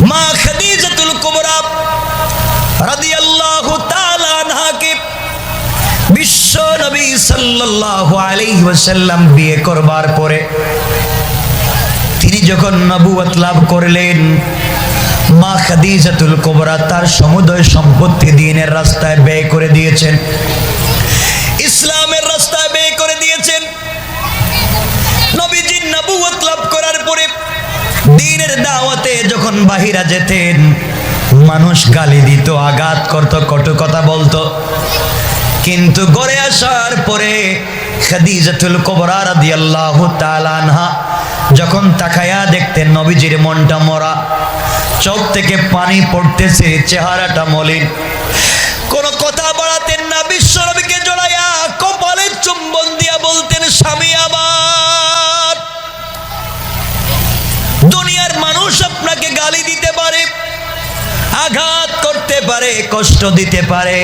মা খাদিজাতুল কুবরা রাদিয়াল্লাহু তাআলা আনহাকে বিশ্ব নবী সাল্লাল্লাহু আলাইহি ওয়াসাল্লাম বিয়ে করবার পরে তিনি যখন নবুয়ত লাভ করলেন, মা খাদিজাতুল কুবরা তার সমুদয় সম্পত্তি দ্বীনের রাস্তায় ব্যয় করে দিয়েছেন, ইসলামের রাস্তায় ব্যয় করে দিয়েছেন। নবীজি নবুয়ত লাভ করার পরে দ্বীনের দাওয়াতে যখন বাহিরা যেতেন, মানুষ গালি দিত, আঘাত করত, কটু কথা বলতো, কিন্তু ঘরে আসার পরে খাদিজাতুল কুবরা রাদিয়াল্লাহু তাআলা আনহা যখন তাকায়া দেখতেন নবীজির মনটা মরা, চোখ থেকে পানি পড়তেছে, চেহারাটা মলিন, কোন কথা বাড়াতেন না, বিশ্ব নবীকে জড়াইয়া কপালে চুম্বন দিয়া বলতেন, স্বামী আমার, দুনিয়ার মানুষ আপনাকে গালি দিতে পারে, আঘাত করতে পারে, কষ্ট দিতে পারে,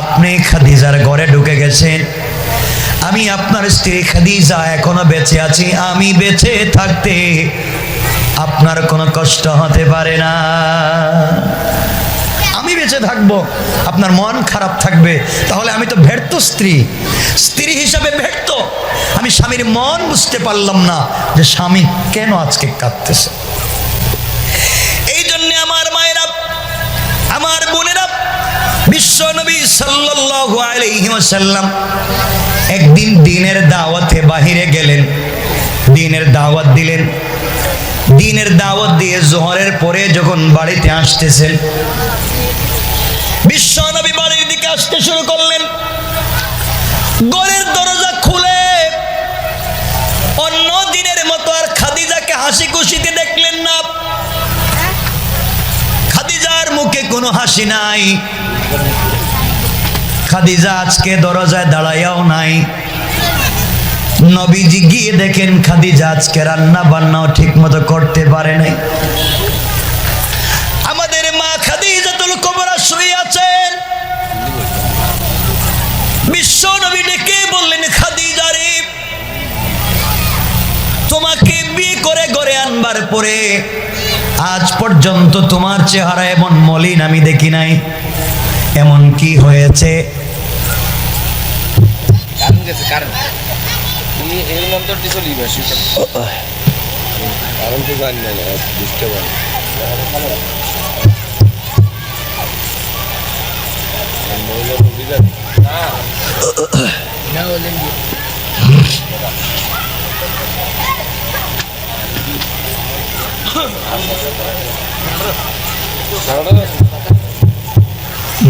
আপনি খাদিজার ঘরে ঢুকে গেছেন, আমি আপনার স্ত্রী খাদিজা এখনো বেঁচে আছি, আমি বেঁচে থাকতে আপনার কোনো কষ্ট হতে পারে না, আমি বেঁচে থাকবো, আপনার মন খারাপ থাকবে, তাহলে আমি তো ব্যর্থ স্ত্রী, স্ত্রী হিসাবে ব্যর্থ। আমি স্বামীর মন বুঝতে পারলাম না যে স্বামী কেন আজকে কাঁদতেছে। এই জন্য আমার মায়েরা, আমার বোনেরা, বিশ্ব নবী সাল্লাল্লাহু আলাইহি ওয়াসাল্লাম একদিন দ্বীনের দাওয়াতে বাহিরে গেলেন, দ্বীনের দাওয়াত দিলেন, দ্বীনের দাওয়াত দিয়ে জোহরের পরে যখন বাড়িতে আসতেছেন, বিশ্ব নবী বাড়ির দিকে আসতে শুরু করলেন, ঘরের দরজা খুলে অন্য দিনের মতো আর খাদিজাকে হাসি খুশিতে দেখলেন না, খাদিজার মুখে কোনো হাসি নাই, খাদিজা আজকে দরজায় দাঁড়াইয়াও নাই। নবীজি গিয়ে দেখেন খাদিজা আজকে রান্না বান্নাও ঠিক মতো করতে পারে নাই। আমাদের মা খাদিজাতুল কুবরা শুয়ে আছেন, বিশ্ব নবী ডেকে বললেন, খাদিজা রে, তোমাকে বিয়ে করে ঘরে আনবার পরে আজ পর্যন্ত তোমার চেহারা এমন মলিন আমি দেখি নাই, এমন কি হয়েছে?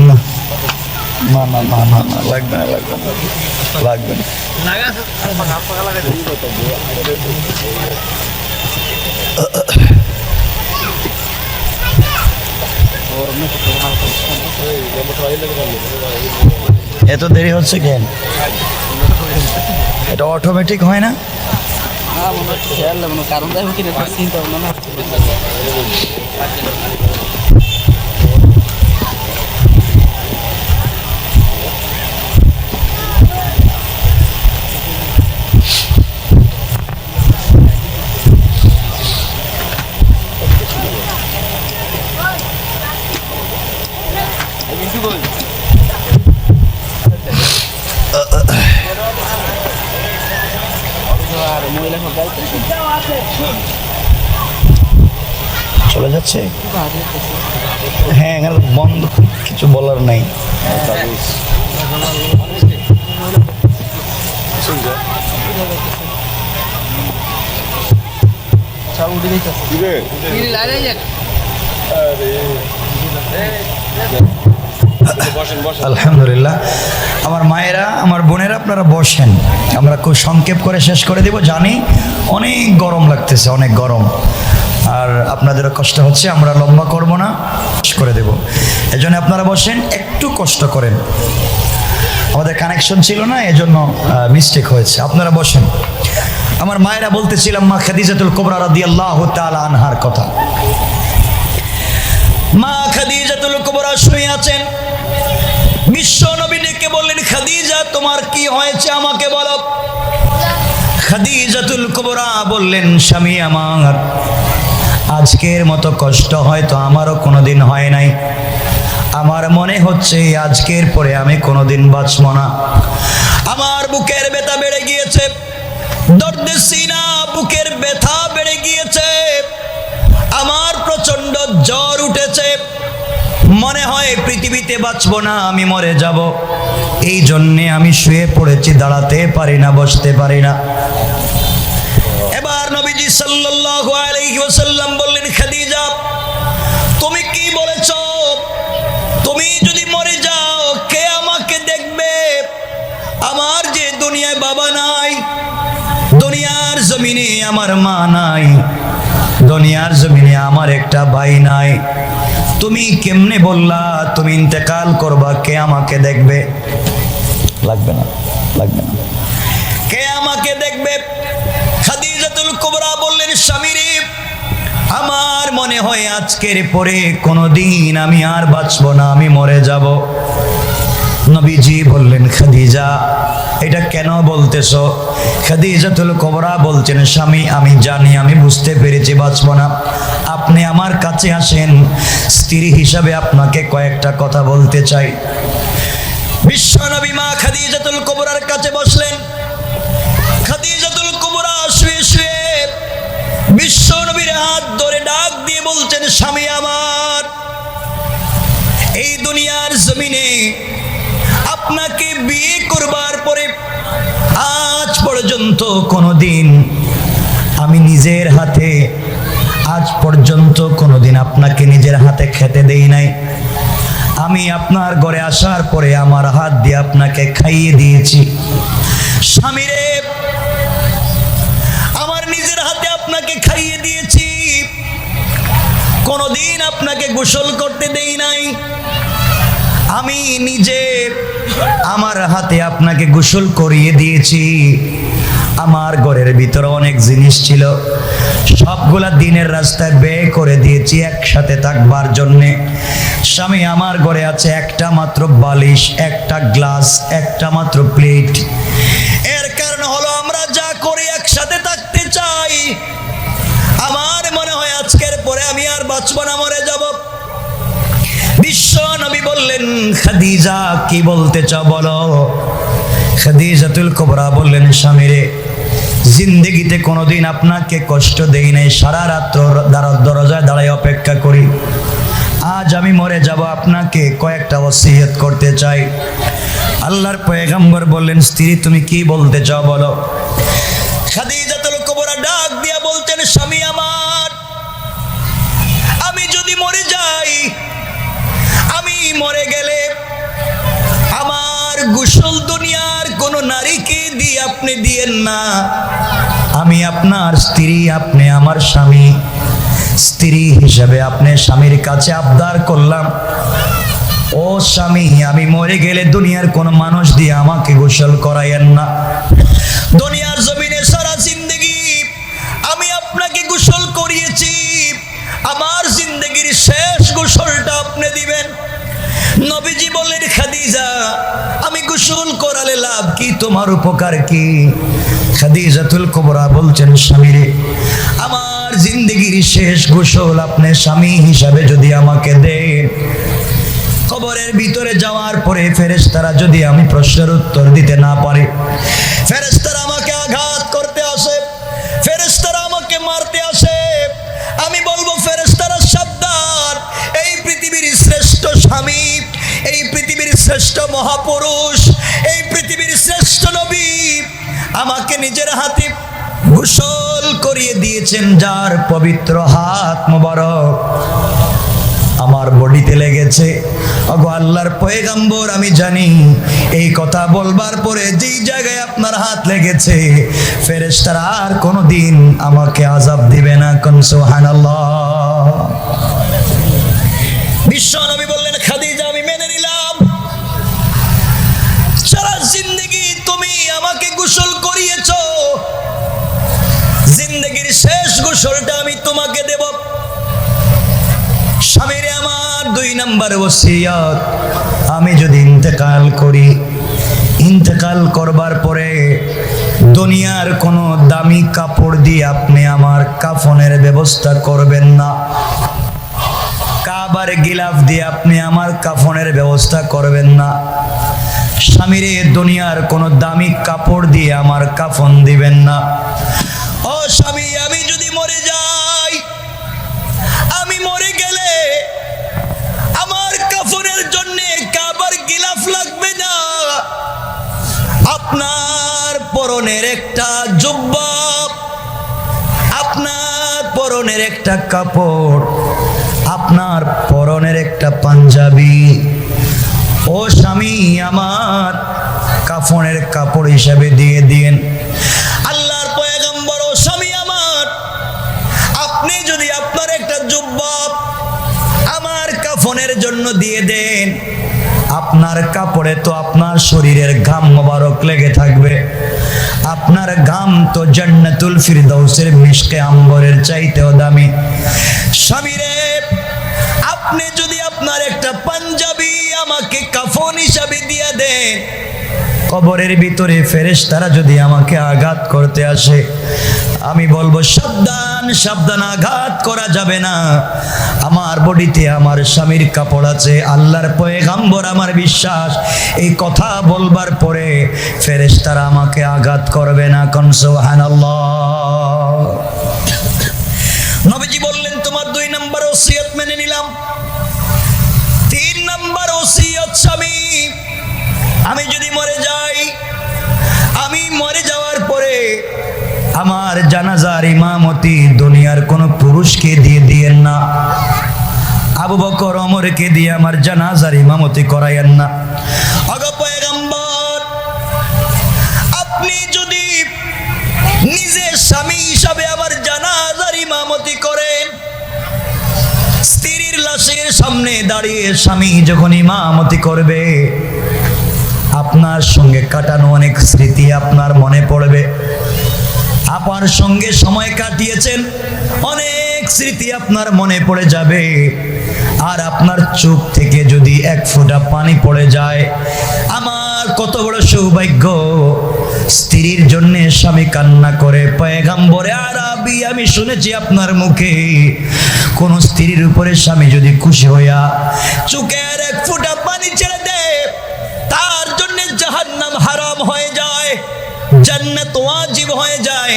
না না না না না, লাগবে না, লাগবে না, লাগবে না। এত দেরি হচ্ছে কেন? এটা অটোমেটিক হয় না? কারণ চলে যাচ্ছে। হ্যাঁ, এখানে বন্ধ, কিছু বলার নাই। আলহামদুলিল্লাহ, আমার মায়েরা, আমার বোনেরা, আপনারা বসেন, আমরা খুব সংক্ষেপ করে শেষ করে দেব, জানি অনেক গরম লাগতেছে, অনেক গরম, আর আপনাদেরও কষ্ট হচ্ছে, আমরা লম্বা করব না, শেষ করে দেব, এজন্য আপনারা বসেন, একটু কষ্ট করেন, আমাদের কানেকশন ছিল না, এজন্য মিস্টেক হয়েছে, আপনারা বসেন। আমার মায়েরা বলতেছিলাম মা খাদিজাতুল কুবরা রাদিয়াল্লাহু তাআলা আনহার কথা। মা খাদিজাতুল কুবরা শুয়ে আছেন, বিশ্ব নবী ডেকে বললেন, খাদিজা তোমার কি হয়েছে আমাকে বলো। খাদিজাতুল কুবরা বললেন, স্বামী আমার, আজকের মতো কষ্ট হয়তো আমারও কোনোদিন হয় নাই। আমার মনে হচ্ছে আজকের পরে আমি কোনোদিন বাঁচব না। আমার বুকের ব্যথা বেড়ে গিয়েছে, দর্দে সিনা, বুকের ব্যথা বেড়ে গিয়েছে, আমার প্রচন্ড জ্বর উঠেছে। মনে হয় পৃথিবীতে বাঁচব না, আমি মরে যাব। এই জন্যে আমি শুয়ে পড়েছি, দাঁড়াতে পারি না, বসতে পারি না। এবার নবীজি সাল্লাল্লাহু আলাইহি ওয়াসাল্লাম বললেন, খাদিজা তুমি কি বলেছো? তুমি যদি মরে যাও কে আমাকে দেখবে? আমার যে দুনিয়ায় বাবা নাই, দুনিয়ার জমিনে আমার মা নাই, দুনিয়ার জমিনে আমার একটা ভাই নাই, তুমি কেমনে বললা তুমি ইন্তেকাল করবা? কে আমাকে দেখবে? লাগবে না, লাগবে না, কে আমাকে দেখবে? খাদিজাতুল কুবরা বললেন, স্বামী রে, আমার মনে হয় আজকের পরে কোনোদিন আমি আর বাঁচব না, আমি মরে যাব। নবীজি বললেন, খাদিজা এটা কেন বলতেছো? খাদিজাতুল কুবরা বলছেন, স্বামী আমি জানি, আমি বুঝতে পেরেছি বাঁচব না, আপনি আমার কাছে আসেন, স্ত্রী হিসাবে আপনাকে কয়েকটা কথা বলতে চাই। বিশ্ব নবী মা খাদিজাতুল কুবরার কাছে বসলেন। খাদিজাতুল কুবরা শুয়ে শুয়ে বিশ্ব নবীর হাত ধরে ডাক দিয়ে বলছেন, স্বামী আমার, এই দুনিয়ার জমিনে আপনাকে বিয়ে করবার পরে আজ পর্যন্ত কোনোদিন আমি নিজের হাতে, আজ পর্যন্ত কোনোদিন আপনাকে নিজের হাতে খেতে দেই নাই। আমি আপনার ঘরে আসার পরে আমার হাত দিয়ে আপনাকে খাইয়ে দিয়েছি। স্বামী রে, আমার নিজের হাতে আপনাকে খাইয়ে দিয়েছি, কোনোদিন আপনাকে গোসল করতে দেই নাই। আমি নিজে আমার হাতে আপনাকে গোসল করিয়ে দিয়েছি। আমার ঘরের ভিতরে অনেক জিনিস ছিল, সবগুলা দিনের রাস্তায় ব্যয় করে দিয়েছি একসাথে থাকবার জন্যে। স্বামী আমার ঘরে আছে একটা মাত্র বালিশ, একটা গ্লাস, একটা মাত্র প্লেট। এর কারণ হলো আমরা যা করে একসাথে থাকতে চাই। আমার মনে হয় আজকের পরে আমি আর বাঁচব না, মরে যাব। বিশ্ব নবী বললেন, খাদিজা কি বলতে চাও বলো? খাদিজাতুল কুবরা বললেন, স্বামী রে, জিন্দেগিতে কোনোদিন আপনাকে কষ্ট দেই নাই, সারা রাত্র দরজায় দাঁড়ায় অপেক্ষা করি। আজ আমি মরে যাব, আপনাকে কয়েকটা ওসিয়ত করতে চাই। আল্লাহর পয়গম্বর বললেন, স্ত্রী তুমি কি বলতে চাও বলো? খাদিজাতুল কুবরা ডাক দিয়া বলতেন, স্বামী আমার, আমি যদি মরে যাই, আমি মরে গেলে আমার গোসল দুনিয়ার কোন নারীকে দিয়ে আপনি দিয়েন না। আমি আপনার স্ত্রী, আপনি আমার স্বামী, স্ত্রী হিসাবে আপনি স্বামীর কাছে আবদার করলাম, ও স্বামী, আমি মরে গেলে দুনিয়ার কোন মানুষ দিয়ে আমাকে গোসল করাইয়েন না। দুনিয়ার জমিনে সারা জিন্দেগি আমি আপনাকে গোসল করিয়েছি, আমার জিন্দেগির শেষ গোসলটা আপনি দিবেন। নবীজি বললেন, খাদিজা আমি গোসল করালে লাভ কি, তোমার উপকার কি? খাদিজাতুল কুবরা বলছেন, স্বামী রে, আমার জিন্দেগির শেষ গোসল আপনি স্বামী হিসাবে যদি আমাকে দেন, কবরের ভিতরে যাওয়ার পরে ফেরেশতারা যদি আমি প্রশ্নের উত্তর দিতে না পারি, ফেরেশতারা আমাকে আঘাত করতে আসে, ফেরেশতারা আমাকে মারতে আসে, আমি বলবো, ফেরেশতারা সাবধান, এই পৃথিবীর শ্রেষ্ঠ স্বামী, এই পৃথিবীর শ্রেষ্ঠ মহাপুরুষ, এই পৃথিবীর শ্রেষ্ঠ নবী আমাকে নিজের হাতে গোসল করিয়ে দিয়েছেন, যার পবিত্র হাত মোবারক আমার বডিতে লেগেছে। ওগো আল্লাহর পয়গম্বর, আমি জানি এই কথা বলবার পরে যেই জায়গায় আপনার হাত লেগেছে, ফেরেশতারা আর কোনোদিন আমাকে আযাব দিবে না। কোন সুবহানাল্লাহ। বিশ্ব নবী বললেন, খাদিজা আমি মেনে নিলাম, সারা জিন্দেগি তুমি আমাকে গোসল করিয়েছো, জিন্দেগির শেষ গোসলটা আমি তোমাকে দেব। স্বামীরে আমার 2 নম্বর ওসিয়ত, আমি যদি ইন্তেকাল করি, ইন্তেকাল করবার পরে দুনিয়ার কোনো দামি কাপড় দিয়ে আপনি আমার কাফনের ব্যবস্থা করবেন না, কাবার গিলাফ দিয়ে আপনি আমার কাফনের ব্যবস্থা করবেন না। স্বামীরে দুনিয়ার কোনো দামি কাপড় দিয়ে আমার কাফন দিবেন না। ও স্বামী, আমি যদি মরে যাই, আমি মরে গেলে আমার কাফনের জন্য কাবার গিলাফ লাগবে না, আপনার পরনের একটা জুব্বা, আপনার পরনের একটা কাপড়, আপনার পরনের একটা পাঞ্জাবি, ও স্বামী আমার কাফনের কাপড় হিসাবে দিয়ে দিন। আল্লাহর পয়গম্বর, ও স্বামী আমার, আপনি যদি আপনার একটা জুব্বা আমার কাফনের জন্য দিয়ে দেন, আপনার কাপড়ে তো আপনার শরীরের ঘাম মোবারক লেগে থাকবে, আপনার ঘাম তো জান্নাতুল ফিরদাউসের মিশকে আম্বরের চাইতেও দামি। স্বামীরে, আপনি যদি আপনার একটা পাঞ্জাবি আমাকে কাফন হিসাবে দিয়ে দেন, কবরের ভিতরে ফেরেশতারা যদি আমাকে আঘাত করতে আসে, আমি বলবো সাবধান সাবধান, আঘাত করা যাবে না, আমার বডিতে আমার স্বামীর কাপড় আছে। আল্লাহর পয়গম্বর, আমার বিশ্বাস এই কথা বলবার পরে ফেরেশতারা আমাকে আঘাত করবে না। কোন সুবহানাল্লাহ। নবীজি বললেন, তোমার 2 নম্বর ওসিয়ত মেনে নিলাম। 3 নম্বর ওসিয়ত, স্বামী আমি যদি মরে যাই, আমি মরে যাওয়ার পরে আমার জানাজার ইমামতি দুনিয়ার কোন পুরুষকে দিয়ে দিয়েন না, আবু বকর ওমরকে দিয়ে আমার জানাজার ইমামতি করায়েন না। ওগো পয়গম্বর, আপনি যদি নিজে স্বামী হিসাবে আমার জানাজার ইমামতি করেন, স্ত্রীর লাশের সামনে দাঁড়িয়ে স্বামী যখন ইমামতি করবে, আপনার সঙ্গে কাটানো অনেক স্মৃতি আপনার মনে পড়বে। আপনার সঙ্গে সময় কাটিয়েছেন, অনেক স্মৃতি আপনার মনে পড়ে যাবে। আর আপনার চোখ থেকে যদি 1 ফোঁটা পানি পড়ে যায়, আমার কত বড় সৌভাগ্য, স্ত্রীর জন্য স্বামী কান্না করে। পয়গম্বরে আরবি, আমি শুনেছি আপনার মুখে, কোন স্ত্রীর উপরে স্বামী যদি খুশি হইয়া চোখের 1 ফোঁটা পানি ছেড়ে দেয়, তার জন্য জাহান্নাম হারাম হয়ে যায়, জান্নাত ওয়াজিব হয়ে যায়।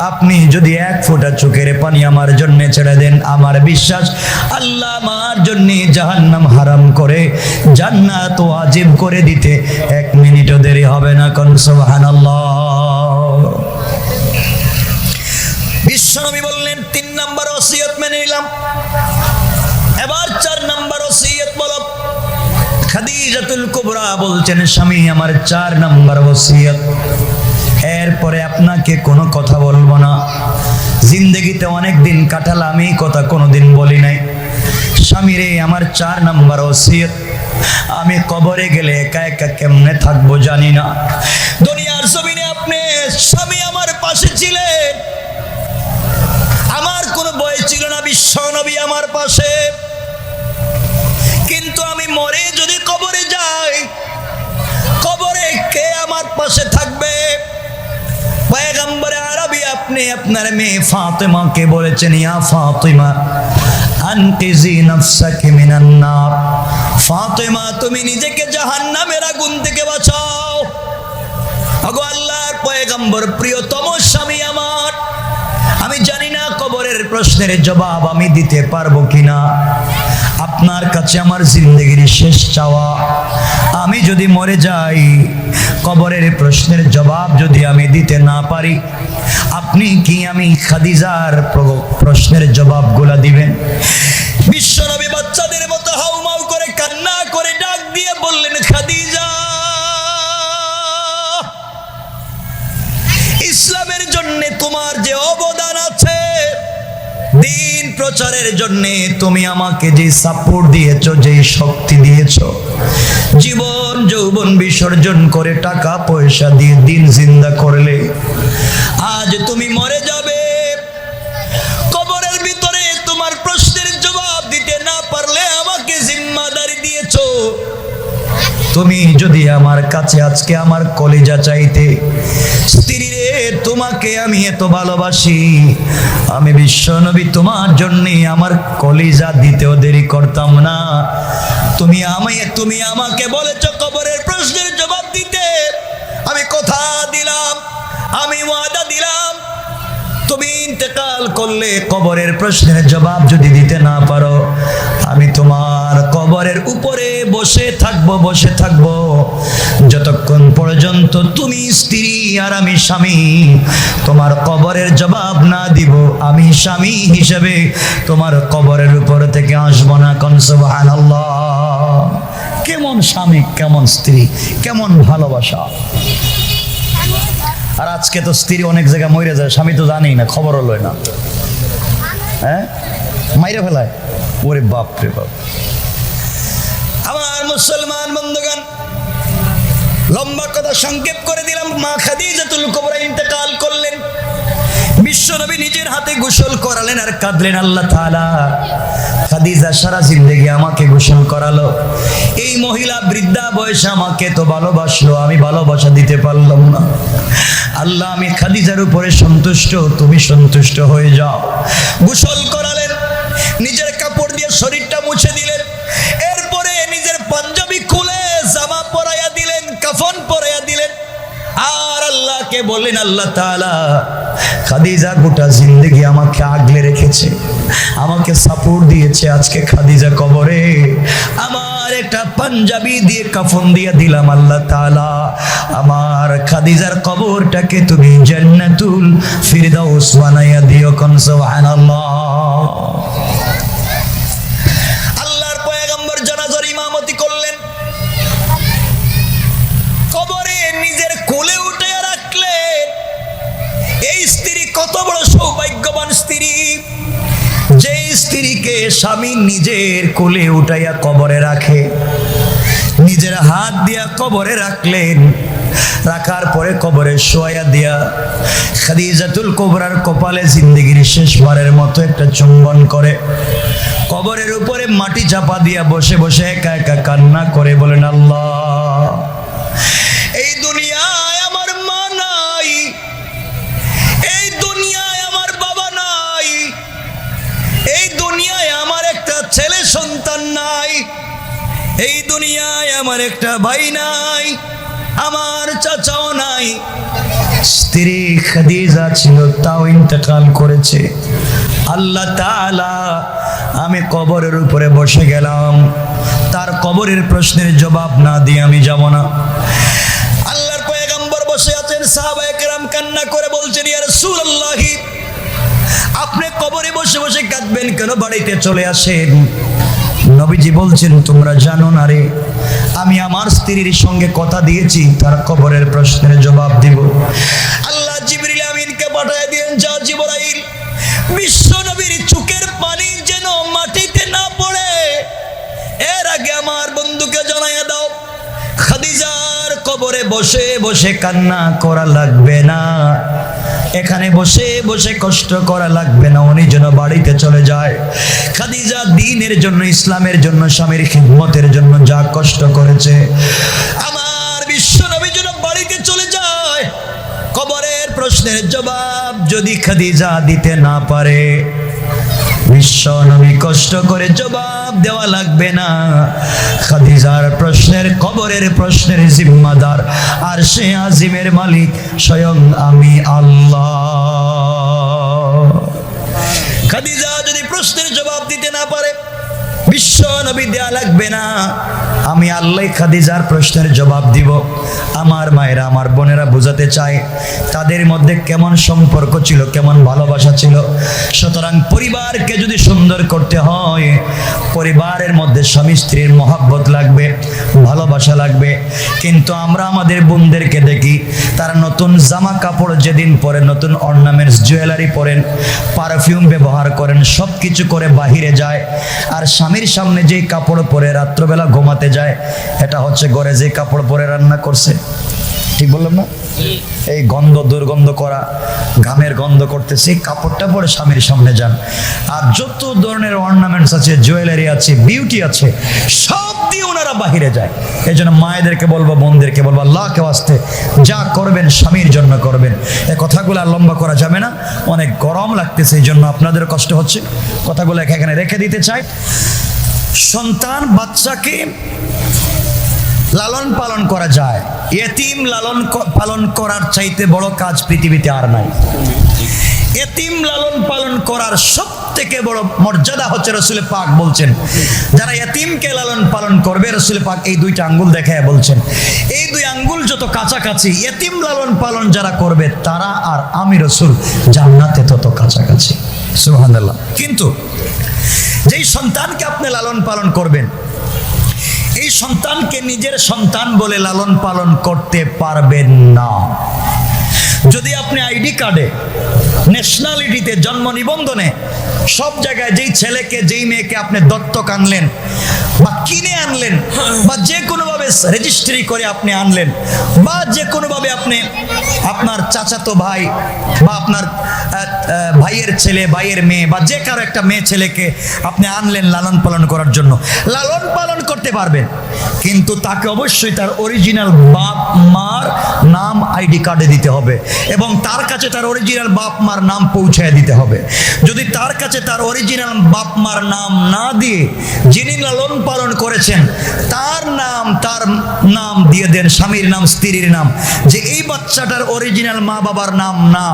আপনি যদি 1 ফোঁটা চোখের পানি আমার জন্য ছেড়ে দেন, আমার বিশ্বাস আল্লাহ আমার জন্য জাহান্নাম হারাম করে জান্নাত ওয়াজিব করে দিতে 1 মিনিটও দেরি হবে না। কোন সুবহানাল্লাহ। বিশ্বনবী বললেন, 3 নম্বর ওসিয়ত মেনে নিলাম। এবার 4 নম্বর ওসিয়ত বলো। খাদিজাতুল কুবরা বলছেন, স্বামী আমার 4 নম্বর ওসিয়ত, এরপরে আপনাকে কোনো কথা বলবো না। জিন্দেগিতে অনেক দিন কাটালাম, এই কথা কোনোদিন বলি নাই। স্বামী রে, আমার 4 নম্বর ওসিয়ত, আমি কবরে গেলে একা একা কেমনে থাকবো জানি না। দুনিয়ার জমিনে আপনি স্বামী আমার পাশে ছিলেন, আমার কোনো ভয় ছিল না, বিশ্বনবী আমার পাশে। কিন্তু আমি মরে যদি কবরে যাই, কবরে কে আমার পাশে থাকবে? পয়গম্বর আরবি, আপনি আপনার মেয়ে ফাতেমাকে বলেছেন, ইয়া ফাতেমা আনকিজি নাফসাকি মিনান নার, ফাতেমা তুমি নিজেকে জাহান্নামের আগুন থেকে বাঁচাও। ওগো আল্লাহর পয়গম্বর, প্রিয়তম স্বামী আমার, আমি জানি না কবরের প্রশ্নের জবাব আমি দিতে পারবো কিনা। আপনার কাছে আমার জিন্দেগির শেষ চাওয়া, আমি যদি মরে যাই, কবরের প্রশ্নের জবাব যদি আমি দিতে না পারি, আপনি কি আমি খাদিজার প্রশ্নের জবাবগুলা দিবেন? বিশ্বনবী বাচ্চাদের মতো হাউমাউ করে কান্না করে ডাক দিয়ে বললেন, খাদিজা, ইসলামের জন্য তোমার যে অবদান আছে, দিন প্রচারের জন্য তুমি আমাকে যে সাপোর্ট দিয়েছো, যে শক্তি দিয়েছো, জীবন যৌবন বিসর্জন করে টাকা পয়সা দিয়ে দিন জিন্দা করলে, আজ তুমি মরে যাবে, কবরের ভিতরে তোমার প্রশ্নের জবাব দিতে না পারলে আমাকে জিম্মাদারি দিয়েছো, তুমি যদি আমার কাছে আজকে আমার কলিজা চাইতে, স্ত্রী রে তোমাকে আমি এত ভালোবাসি, আমি বিশ্বনবী তোমার জন্য আমার কলিজা দিতেও দেরি করতাম না। তুমি আমাকে বলেছ কবরের প্রশ্নের জবাব দিতে, আমি কথা দিলাম, আমি ওয়াদা দিলাম, তুমি ইন্তেকাল করলে কবরের প্রশ্নের জবাব যদি দিতে না পারো, আমি তোমার কবরের উপরে বসে থাকবো যতক্ষণ পর্যন্ত তুমি স্ত্রী আর আমি স্বামী তোমার কবরের জবাব না দিব। আমি স্বামী হিসেবে তোমার কবরের উপর থেকে আসবো না। কোন সুবহানাল্লাহ। কেমন স্বামী, কেমন স্ত্রী, কেমন ভালোবাসা। আর আজকে তো স্ত্রী অনেক জায়গায় মরে যায়, স্বামী তো জানেই না, খবরও লয় না, হ্যাঁ, মাইরে ফেলায়। ওরে বাপ রে বাপ। আমার মুসলমান বন্ধুগণ, লম্বা কথা সংক্ষেপ করে দিলাম। মা খাদিজাতুল কুবরা ইন্তেকাল করলেন, বিশ্বনবী নিজের হাতে গোসল করালেন আর কাঁদলেন, আল্লাহ তাআলা খাদিজা সারা জিন্দেগি আমাকে গোসল করালো, এই মহিলা বৃদ্ধা বয়সে আমাকে তো ভালোবাসলো, আমি ভালোবাসা দিতে পারলাম না। আল্লাহ, আমি খাদিজার উপরে সন্তুষ্ট, তুমি সন্তুষ্ট হয়ে যাও। গোসল করালেন, নিজের কাপড় দিয়ে শরীরটা মুছে দিলেন, এরপরে নিজের পাঞ্জাবি খুলে জামা পরাইয়া দিলেন, কাফন পরাইয়া দিলেন। আর আল্লাহকে বললেন, আল্লাহ তাআলা খাদিজা গোটা জিন্দেগি আমাকে আগলে রেখেছে, আমাকে সাপোর্ট দিয়েছে, আজকে খাদিজা কবরে আমার একটা পাঞ্জাবি দিয়ে কাফন দিয়ে দিলাম। আল্লাহ তাআলা আমার খাদিজার কবরটাকে তুমি জান্নাতুল ফিরদাউস বানাইয়া দিও। কোন সুবহানাল্লাহ। আল্লাহর পয়গম্বর জানাজার ইমামতি করলেন, কবরে নিজের কোলে উঠে রাখলেন। এই স্ত্রী কত বড় সৌভাগ্যবান স্ত্রী, যে স্ত্রীকে স্বামী নিজের কোলে উঠাইয়া কবরে রাখে, নিজের হাত দিয়া কবরে রাখলেন, রাখার পরে কবরে শোয়া দিয়া খাদিজাতুল কুবরার কপালে জিন্দেগির শেষবারের মতো একটা চুম্বন করে, কবরের উপরে মাটি চাপা দিয়া বসে বসে একা একা কান্না করে বলেন, আল্লাহ, এই দুনিয়ায় আমার মা নাই, এই দুনিয়ায় আমার বাবা নাই, এই দুনিয়ায় আমার একটা ছেলে সন্তান নাই, এই দুনিয়ায় আমার একটা ভাই নাই, আমার চাচাও নাই। স্ত্রী খাদিজা ছিল, তাও ইন্তেকাল করেছে। আল্লাহ তাআলা, আমি কবরের উপরে বসে গেলাম, তার কবরের প্রশ্নের জবাব না দিয়ে আমি যাব না। আল্লাহর পয়গম্বর বসে আছেন, সাহাবায়ে কেরাম কান্না করে বলছেন, ইয়া রাসূলুল্লাহ, আপনি কবরে বসে বসে কাঁদবেন কেন? বাড়িতে চলে আসেন। নবীজি বলছেন, তোমরা জানো না রে, আমি আমার স্ত্রীর সঙ্গে কথা দিয়েছি, তার কবরের প্রশ্নের জবাব দিব। আল্লাহ জিবরিল আমিনকে পাঠিয়ে দিলেন, যা জিবরাইল, বিশ্ব নবীর চোখের পানি যেন মাটিতে না পড়ে, এর আগে আমার বন্ধুকে জানাইয়া দাও, খাদিজার কবরে বসে বসে কান্না করা লাগবে না, এখানে বসে বসে কষ্ট করা লাগবে না, উনি যেন বাড়িতে চলে যায়। খাদিজা দ্বীনের জন্য, ইসলামের জন্য, স্বামীর খিদমতের জন্য যা কষ্ট করেছে, আমার বিশ্ব নবী যেন বাড়িতে চলে যায়। কবরের প্রশ্নের জবাব যদি খাদিজা দিতে না পারে, বিশ্ব নবী কষ্ট করে জবাব দেওয়া লাগবে না। খাদিজার প্রশ্নের, কবরের প্রশ্নের জিম্মাদার আর সে আজিমের মালিক স্বয়ং আমি আল্লাহ। খাদিজা যদি প্রশ্নের জবাব দিতে না পারে, বিশ্ব নবী দেয়া লাগবে না, আমি আল্লাহ খাদিজার প্রশ্নের জবাব দিব। আমার মায়েরা, আমার বোনেরা বোঝাতে চায় তাদের মধ্যে কেমন সম্পর্ক ছিল, কেমন ভালোবাসা ছিল। সুতরাং পরিবারকে যদি সুন্দর করতে হয়, পরিবারের মধ্যে স্বামী স্ত্রীর মহব্বত লাগবে, ভালোবাসা লাগবে। কিন্তু আমরা আমাদের বোনদেরকে দেখি, তারা নতুন জামা কাপড় যেদিন পরেন, নতুন অর্নামেন্টস জুয়েলারি পরেন, পারফিউম ব্যবহার করেন, সব কিছু করে বাহিরে যায়, আর স্বামীর সামনে যেই কাপড় পরে রাত্রবেলা ঘুমাতে যায়, এটা হচ্ছে ঘরে যে কাপড় পরে রান্না করছে। ঠিক বললাম না? এই গন্ধ, দুর্গন্ধ করা, ঘামের গন্ধ করতেছে, এই কাপড়টা পরে স্বামীর সামনে যান। আর যত ধরনের অর্নামেন্টস আছে, জুয়েলারি আছে, বিউটি আছে, সব দিয়ে দিয়ে ওনারা বাহিরে যায়। এই জন্য মায়েদেরকে বলবো, বোনদেরকে বলবো, আল্লাহকে ওয়াস্তে যা করবেন স্বামীর জন্য করবেন। এই কথাগুলো আর লম্বা করা যাবে না, অনেক গরম লাগতেছে, এই জন্য আপনাদের কষ্ট হচ্ছে। কথাগুলো এখানে রেখে দিতে চাই। সন্তান বাচ্চাকে লালন পালন করা যায়, এতিম লালন পালন করার চাইতে বড় কাজ পৃথিবীতে আর নাই। এতিম লালন পালন করার সব থেকে বড় মর্যাদা হচ্ছে, রসুল পাক বলছেন যারা এতিমকে লালন পালন করবে, রসুল পাক এই দুইটা আঙ্গুল দেখায় বলছেন এই দুই আঙ্গুল যত কাছাকাছি, এতিম লালন পালন যারা করবে তারা আর আমি রসুল জান্নাতে তত কাছাকাছি। সুবহানাল্লাহ। কিন্তু যেই সন্তানকে আপনি লালন পালন করবেন, এই সন্তানকে নিজের সন্তান বলে লালন পালন করতে পারবেন না। যদি আপনি আইডি কার্ডে, ন্যাশনালিটিতে, জন্ম নিবন্ধনে, সব জায়গায় যেই ছেলেকে যেই মেয়েকে আপনি দত্তক আনলেন বা কিনে আনলেন বা যে কোনোভাবে রেজিস্ট্রি করে আপনি আনলেন বা যে কোনোভাবে আপনি আপনার চাচাতো ভাই বা আপনার ভাইয়ের ছেলে, ভাইয়ের মেয়ে বা যে কারো একটা মেয়ে ছেলেকে আপনি আনলেন লালন পালন করার জন্য, লালন পালন করতে পারবেন, কিন্তু তাকে অবশ্যই তার অরিজিনাল বাপ মার নাম আইডি কার্ডে দিতে হবে এবং তার কাছে তার অরিজিনাল বাপ মার নাম পৌঁছায় দিতে হবে। যদি তার কাছে তার অরিজিনাল বাপ মার নাম না দিয়ে যিনি লালন পালন করেছেন তার নাম দিয়ে দেন, স্বামীর নাম, স্ত্রীর নাম, যে এই বাচ্চাটার অরিজিনাল মা বাবার নাম না,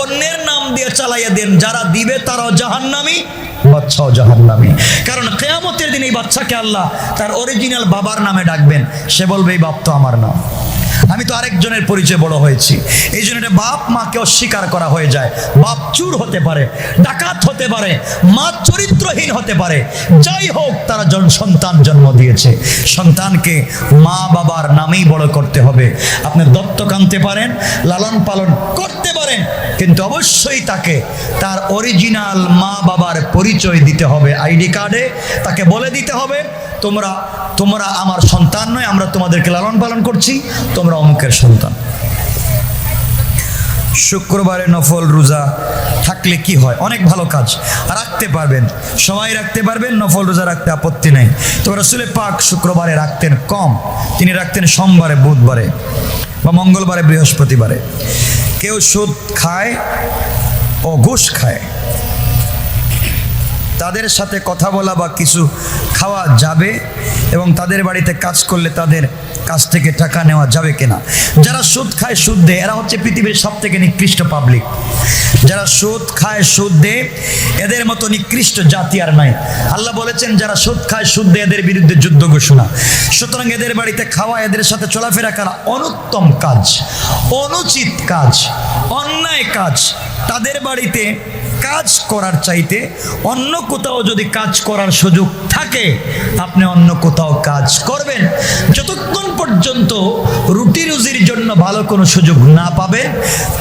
অন্যের নাম দিয়ে চালাইয়া দেন, যারা দিবে তারাও জাহান্নামী, বাচ্চাও জাহান্নামী। কারণ কিয়ামতের দিন এই বাচ্চাকে আল্লাহ তার অরিজিনাল বাবার নামে ডাকবেন, সে বলবে এই বাপ তো আমার নাম, আমি তো আরেকজনের পরিচয় বড় হয়েছি। এই জন্য এটা বাপ মাকে অস্বীকার করা হয়ে যায়। বাপ চুর হতে পারে, ডাকাত হতে পারে, মা চরিত্রহীন হতে পারে, যাই হোক তারা সন্তান জন্ম দিয়েছে, সন্তানকে মা বাবার নামেই বড় করতে হবে। আপনি দত্তক আনতে পারেন, লালন পালন করতে পারেন, কিন্তু অবশ্যই তাকে তার অরিজিনাল মা বাবার পরিচয় দিতে হবে আইডি কার্ডে। তাকে বলে দিতে হবে তোমরা আমার সন্তান নয়, আমরা তোমাদেরকে লালন পালন করছি, তোমরা অমুকের সন্তান। শুক্রবারে নফল রোজা থাকলে কি হয়? অনেক ভালো কাজ, রাখতে পারবেন, সবাই রাখতে পারবেন, নফল রোজা রাখতে আপত্তি নেই। তো রাসূল পাক শুক্রবারে রাখতেন কম, তিনি রাখতেন সোমবারে, বুধবারে বা মঙ্গলবারে, বৃহস্পতিবারে। কেউ সুদ খায় ও ঘুষ খায়, তাদের সাথে কথা বলা বা কিছু খাওয়া যাবে এবং তাদের বাড়িতে কাজ করলে তাদের কাছ থেকে টাকা নেওয়া যাবে কিনা? যারা সুদ খায়, সুদ দেয়, এরা হচ্ছে পৃথিবীর সব থেকে নিকৃষ্ট পাবলিক। যারা সুদ খায়, সুদ দেয়, এদের মতো নিকৃষ্ট জাতি আর নাই। আল্লাহ বলেছেন যারা সুদ খায়, সুদ দেয়, এদের বিরুদ্ধে যুদ্ধ ঘোষণা। সুতরাং এদের বাড়িতে খাওয়া, এদের সাথে চলাফেরা করা অনুত্তম কাজ, অনুচিত কাজ, অন্যায় কাজ। তাদের বাড়িতে কাজ করার চাইতে অন্য কোথাও যদি কাজ করার সুযোগ থাকে, আপনি অন্য কোথাও কাজ করবেন। যতক্ষণ পর্যন্ত রুটি রুজির জন্য ভালো কোনো সুযোগ না পাবেন,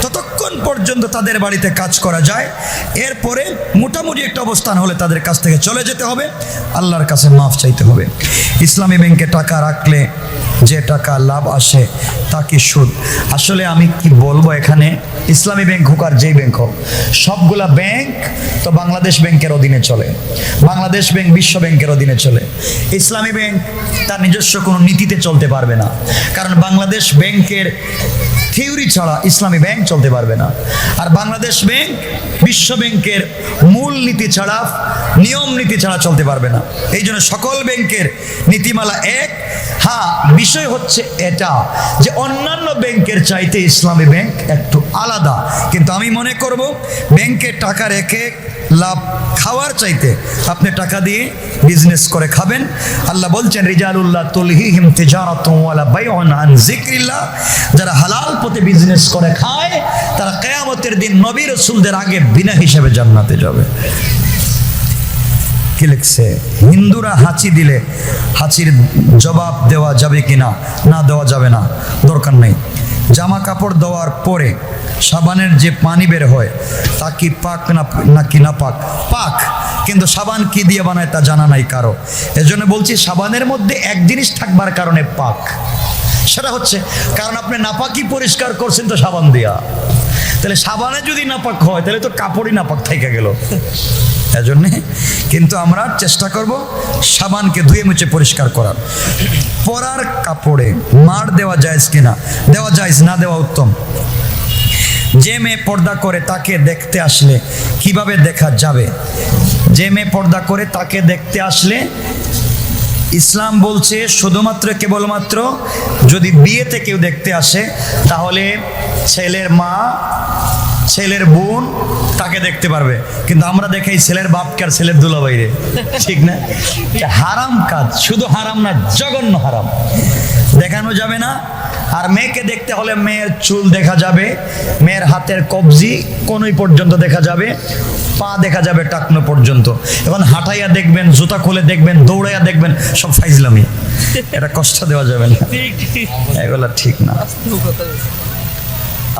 ততক্ষণ পর্যন্ত তাদের বাড়িতে কাজ করা যায়। এরপরে মোটামুটি একটা অবস্থান হলে তাদের কাছ থেকে চলে যেতে হবে, আল্লাহর কাছে মাফ চাইতে হবে। ইসলামী ব্যাংকে টাকা রাখলে যে টাকা লাভ আসে তা কি সুদ? আসলে আমি কি বলবো, এখানে ইসলামী ব্যাংক হোক আর যেই ব্যাংক হোক, সবগুলা ব্যাংক তো বাংলাদেশ ব্যাংকের অধীনে চলে। বাংলাদেশ ব্যাংক বিশ্ব ব্যাংকের অধীনে চলে। ইসলামী ব্যাংক তার নিজস্ব কোনো নীতিতে চলতে পারবে না, কারণ বাংলাদেশ ব্যাংকের থিওরি ছাড়া ইসলামী ব্যাংক চলতে পারবে না। আর বাংলাদেশ ব্যাংক বিশ্ব ব্যাংকের মূল নীতি ছাড়া, নিয়ম নীতি ছাড়া চলতে পারবে না। এই জন্য সকল ব্যাংকের নীতিমালা এক। হ্যাঁ, বিষয় হচ্ছে এটা যে অন্যান্য ব্যাংকের চাইতে ইসলামী ব্যাংক একটু আলাদা। কিন্তু আমি মনে করব ব্যাংকে টাকা রেখে লাভ খাওয়ার চাইতে আপনি টাকা দিয়ে বিজনেস করে খাবেন। আল্লাহ বলছেন রিজালুল্লাহ তুলহিহিম তিজারাতুন ওয়ালা বাইউন আন যিকরিল্লাহ, যারা হালাল পথে বিজনেস করে খায় তারা কিয়ামতের দিন নবী রাসূলদের আগে বিনা হিসাবে জান্নাতে যাবে। কি লিখছে? হিন্দুরা হাঁচি দিলে হাঁচির জবাব দেওয়া যাবে কিনা? না, দেওয়া যাবে না, দরকার নেই। জামা কাপড় দেওয়ার পরে সাবানের যে পানি বের হয় তা কি পাক নাকি না পাক? পাক, কিন্তু সাবান কি দিয়ে বানায় তা জানা নাই কারো। এজন্য বলছি সাবানের মধ্যে এক জিনিস থাকবার কারণে পাক, সেটা হচ্ছে কারণ আপনি নাপাকি পরিষ্কার করছেন তো সাবান দিয়া। তাহলে সাবানে যদি নাপাক হয় তাহলে তো কাপড়ই নাপাক থেকে গেল। এজন্যে কিন্তু আমরা চেষ্টা করব সাবানকে ধুয়ে মুছে পরিষ্কার করার। পরার কাপড়ে মার দেওয়া জায়েজ কিনা? দেওয়া জায়েজ, না দেওয়া উত্তম। যে মেয়ে পর্দা করে তাকে দেখতে আসলে কিভাবে দেখা যাবে? যে মেয়ে পর্দা করে তাকে দেখতে আসলে ইসলাম বলছে শুধুমাত্র কেবলমাত্র যদি বিয়েতে কেউ দেখতে আসে তাহলে ছেলের মা, ছেলের বোন তাকে দেখতে পারবে, কিন্তু আমরা দেখাই ছেলের বাপকে আর ছেলের দুলাভাইরে, ঠিক না? হারাম কাজ, শুধু হারাম না, জঘন্য হারাম, দেখানো যাবে না। আর মেয়েকে দেখতে হলে মেয়ের চুল দেখা যাবে, মেয়ের হাতের কবজি কোনই পর্যন্ত দেখা যাবে, পা দেখা যাবে টাকনো পর্যন্ত। এখন হাঁটাইয়া দেখবেন, জুতা খুলে দেখবেন, দৌড়াইয়া দেখবেন, সব ফাইজলামি, এটা কষ্ট দেওয়া যাবে না, এগুলা ঠিক না।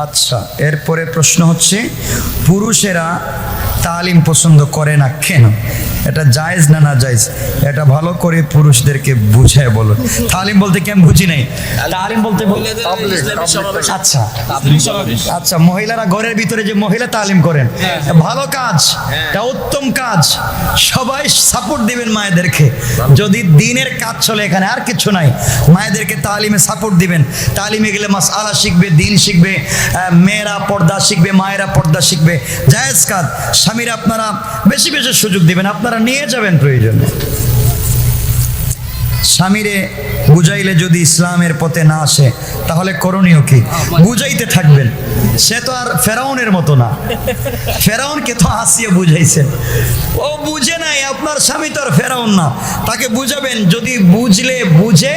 আচ্ছা, এরপরে প্রশ্ন হচ্ছে পুরুষেরা তালিম পছন্দ করে না কেন? এটা জায়েজ না না জায়েজ? এটা ভালো করে পুরুষদেরকে বুঝায় বলো। তালিম বলতে কি আমি বুঝি নাই? তালিম বলতে আচ্ছা আচ্ছা, মহিলারা ঘরের ভিতরে যে মহিলা তালিম করেন, ভালো কাজ, এটা উত্তম কাজ, সবাই সাপোর্ট দিবেন মায়েদেরকে। যদি দিনের কাজ চলে এখানে, আর কিছু নাই, মায়েদেরকে তালিমে সাপোর্ট দিবেন। তালিমে গেলে মাসআলা শিখবে, দিন শিখবে, মেয়েরা পর্দা শিখবে, মায়েরা পর্দা শিখবে, জায়েজ কাজ। স্বামীরা আপনারা বেশি বেশি সুযোগ দিবেন, আপনারা নিয়ে যাবেন প্রয়োজনে। স্বামীরে বুঝাইলে যদি ইসলামের পথে না আসে তাহলে করণীয় কি? বুঝাইতে থাকবেন। সে তো আর ফেরাউনের মতো না, ফেরাউনকে তো আসিয়ে বুঝাইছেন, ও বুঝে নাই। আপনার স্বামী তো আর ফেরাউন না, তাকে বুঝাবেন। যদি বুঝলে বুঝে,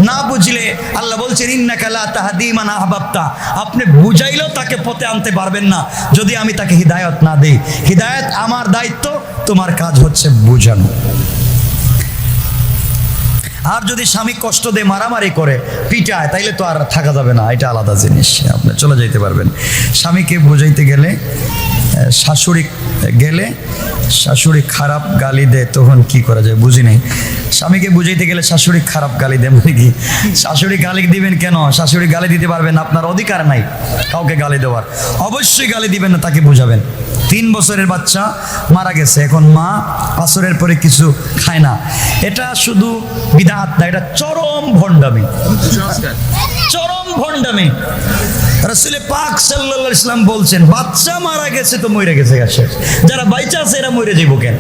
না বুঝলে আল্লাহ বলছেন ইন্নাকা লা তাহদি মান আহবাবতা, আপনি বুঝাইলেও তাকে পথে আনতে পারবেন না যদি আমি তাকে হিদায়াত না দেই। হিদায়াত আমার দায়িত্ব, তোমার কাজ হচ্ছে বুঝানো। আর যদি স্বামী কষ্ট দেয়, মারামারি করে, পিটায়, তাইলে তো আর থাকা যাবে না, এটা আলাদা জিনিস, আপনি চলে যাইতে পারবেন। স্বামীকে বুঝাইতে গেলে, শাশুড়ি গেলে শাশুড়ি খারাপ গালি দেয়, তখন কি করা যায়? বুঝি নাই। স্বামীকে বুঝাইতে গেলে শাশুড়ি খারাপ গালি দেয় মানে কি? শাশুড়ি গালি দিবেন কেন? শাশুড়ি গালি দিতে পারবেন, আপনার অধিকার নাই কাউকে গালি দেওয়ার। অবশ্যই গালি দিবেন না, তাকে বুঝাবেন। 3 বছরের বাচ্চা মারা গেছে, এখন মা আসরের পরে কিছু খায় না, এটা শুধু বিদআত না, এটা চরম ভণ্ডামি, চরম ভণ্ডামি। রাসূল পাক সাল্লাল্লাহু আলাইহি ওয়াসাল্লাম বলছেন, বাচ্চা মারা গেছে তো মরে গেছে, গেছে, যারা বাইচা আছে এরা মরে যাইব কেন?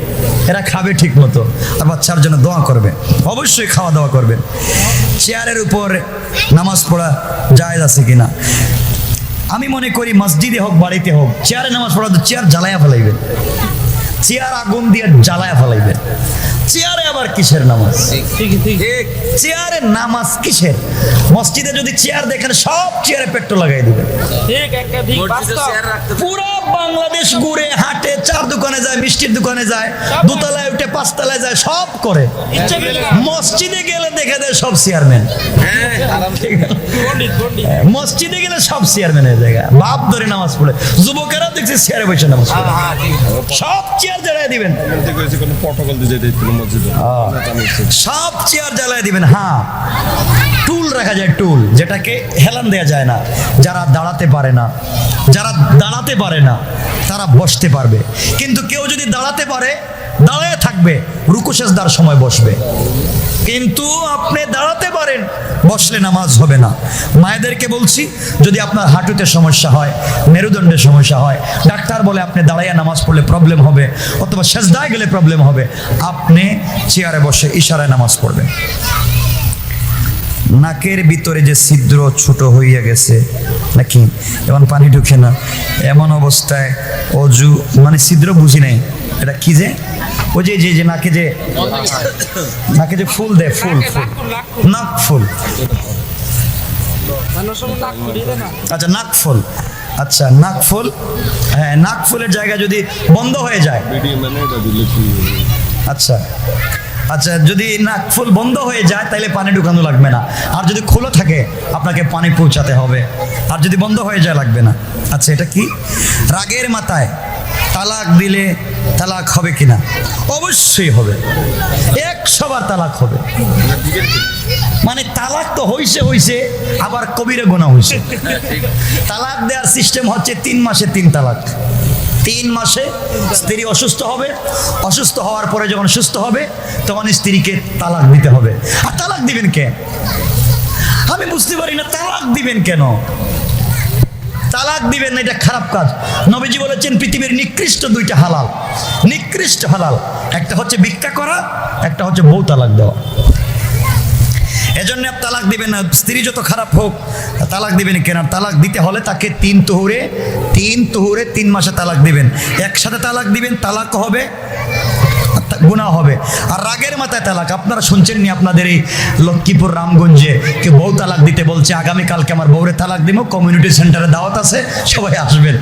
এরা খাবে ঠিক মতো, আর বাচ্চার জন্য দোয়া করবে, অবশ্যই খাওয়া দাওয়া করবেন। চেয়ারের উপর নামাজ পড়া জায়েজ আছে কিনা? আমি মনে করি মসজিদে হোক বাড়িতে হোক, চেয়ারে নামাজ পড়া তো চেয়ার জ্বালায়া ফেলাইবেন, চেয়ার আগুন দিয়ে জ্বালায়া ফেলাইবেন। চেয়ারে আবার কিসের নামাজ? চেয়ারে নামাজ কিসের? মসজিদে যদি চেয়ার দেখেন, সব চেয়ারে পেট্রোল লাগাই দিবেন। পুরো বাংলাদেশ ঘুরে হাঁটে, 4 দোকানে যায়, মিষ্টির দোকানে যায়, 2 তলায় উঠে 5 তলায় যায়, সব করে। মসজিদে গেলে দেখে দেয় সব চেয়ারম্যান, মসজিদে গেলে সব চেয়ারম্যানের জায়গা, বাপ ধরে নামাজ পড়ে। যুবকেরা দেখছি চেয়ারে বসে নামাজ পড়ে, সব চেয়ার জ্বালায় দিবেন, সব চেয়ার জ্বালায় দিবেন। হ্যাঁ, টুল রাখা যায়, টুল, যেটাকে হেলান দেওয়া যায় না। যারা দাঁড়াতে পারে না, যারা দাঁড়াতে পারে না তারা বসতে পারবে, কিন্তু কেউ যদি দাঁড়াতে পারে দাঁড়ায় থাকবে, রুকু সেজদার সময় বসবে। কিন্তু আপনি দাঁড়াতে পারেন, বসলে নামাজ হবে না। মায়েদেরকে বলছি, যদি আপনার হাঁটুতে সমস্যা হয়, মেরুদণ্ডের সমস্যা হয়, ডাক্তার বলে আপনি দাঁড়াইয়া নামাজ পড়লে প্রবলেম হবে, অথবা সেজদায় গেলে প্রবলেম হবে, আপনি চেয়ারে বসে ইশারায় নামাজ পড়বেন। নাকের ভিতরে যে ছিদ্র ছোট হইয়া গেছে নাকি, এমন পানি ঢুকে না, এমন অবস্থায় অজু, মানে ছিদ্র বুঝি নাই, এটা কি যে ওই যে যে নাকে যে নাকে যে ফুল দেয়, ফুল ফুল নাক ফুল, আচ্ছা নাক ফুল, আচ্ছা নাক ফুল, হ্যাঁ নাক ফুলের জায়গা যদি বন্ধ হয়ে যায়, আচ্ছা আচ্ছা, যদি নাক ফুল বন্ধ হয়ে যায় তাহলে পানি ঢুকানো লাগবে না, আর যদি খোলা থাকে আপনাকে পানি পৌঁছাতে হবে, আর যদি বন্ধ হয়ে যায় লাগবে না। আচ্ছা, এটা কি? রাগের মাথায় তালাক দিলে তালাক হবে কিনা? অবশ্যই হবে, 100 বার তালাক হবে। মানে তালাক তো হইছে হইছে, আবার কবিরা গুনাহ হইছে। তালাক দেওয়ার সিস্টেম হচ্ছে 3 মাসে 3 তালাক, 3 মাসে স্ত্রী অসুস্থ হবে, অসুস্থ হওয়ার পরে যখন সুস্থ হবে তখন স্ত্রীকে তালাক দিতে হবে। আর তালাক দিবেন কেন? আমি বুঝতে পারি না তালাক দিবেন কেন? তালাক দিবেন না, এটা খারাপ কাজ। নবীজি বলেছেন পৃথিবীর নিকৃষ্ট 2টা হালাল, নিকৃষ্ট হালাল, একটা হচ্ছে ভিক্ষা করা, একটা হচ্ছে বউ তালাক দেওয়া। এজন্য তালাক দিবেন না। স্ত্রী যত খারাপ হোক তালাক দিবেন কেন? তালাক দিতে হলে তাকে 3 তুহুরে 3 মাসে তালাক দিবেন। একসাথে তালাক দিবেন, তালাক হবে, গুনাহ হবে। আর রাগের মাথায় তালাক, আপনারা শুনছেন নি আপনাদের এই লক্ষ্মীপুর রামগঞ্জে কে বউ তালাক দিতে বলছে, আগামীকালকে আমার বউরে তালাক দিব, কমিউনিটি সেন্টারে দাওয়াত আছে, সবাই আসবেন।